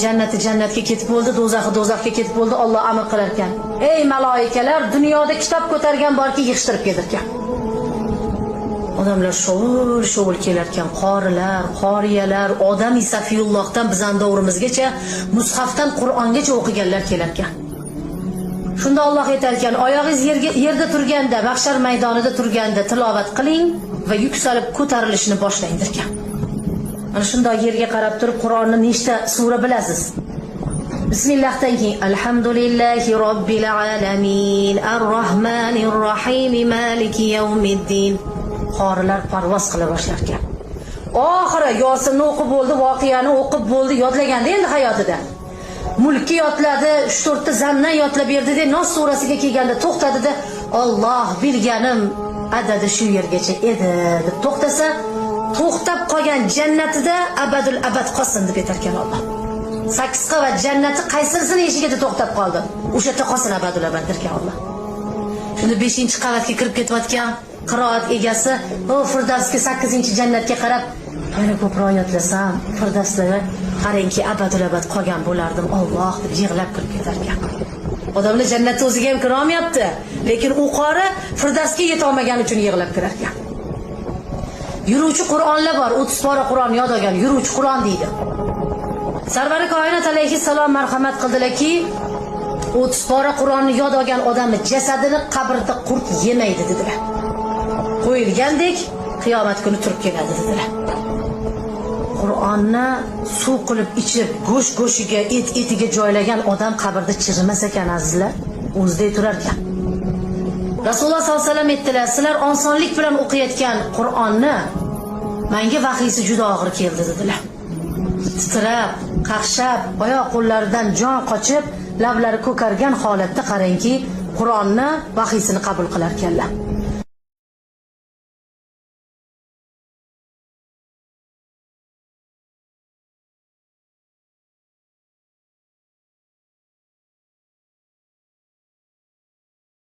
Jannati jannatga ketib bo'ldi, do'zaxi do'zaxga ketib bo'ldi. Alloh amr qilar ekan. Ey malaikalar, dunyoda kitob ko'targan borki, yig'ishtirib kelar ekan. Odamlar shovul kelar ekan, qorilar, qoriyalar, odam Safiyullohdan bizning davrimizgacha mushafdan Qur'ongacha o'qiganlar kelar ekan. Shunda Alloh aytar ekan, oyog'ingiz yerda turganda, mahshar maydonida turganda tilovat qiling va yuksalib ko'tarilishni boshlang ekan. Mana shunday yerga qarab turib Qur'onni nechta sura bilasiz? Bismillahdan keyin alhamdulillahi robbil alamin arrohmanir rohim maliki yawmiddin. Qorilar parvoz qila boshlar ekan. Oxiri Yosinni o'qib bo'ldi, voqeani o'qib bo'ldi, yodlaganda endi hayotida. Mulki yodladi, 3-4 ta zamdan yodlab berdi-da, Nos surasiga kelganda to'xtadi-da, Alloh bilganim adadi shu yergacha edi deb to'xtasa, to'xtab qolgan jannatida abadul abad qolsin deb aytarkan Alloh. 8 qavat jannati qaysirisini eshigida to'xtab qoldi. O'sha yerda qolsin abadul abad derkan Alloh. Shunda 5-qavatga kirib ketayotgan qiroat egasi, o Firdavsga 8-jannatga qarab, yana ko'proq yodlasam, Firdavsga qarangki abadul abad qolgan bo'lardim, Alloh deb yig'lab kirib ketar ekan. Odamlar jannatga o'ziga ham kira olmayapti, lekin u qori Firdavsga yeta olmagani uchun yig'lab kirar ekan. Yuruvchi Qur'onlar bor, 30 pora Qur'on yod olgan, yuruvchi Qur'on deydi. Sarvari koinot alayhissalom marhamat qildilarki, 30 pora Qur'onni yod olgan odamni jasadini qabrda qurt yemaydi dedilar. Qo'yilgandek qiyomat kuni turib keladi dedilar. Qur'onni suv qilib ichib, go'sht-go'shiga, etiga joylagan odam qabrda chirimas ekan azizlar, o'zida turar ekan. Rasululloh sollallohu alayhi vasallam aytdilar, sizlar osonlik bilan o'qiyotgan Qur'onni menga vahiysi juda og'ir keldi dedilar. Titrab, qaqshab, oyoq qo'llaridan jon qochib, lablari ko'kargan holatda qarangki, Qur'onni vahiysini qabul qilar ekanlar.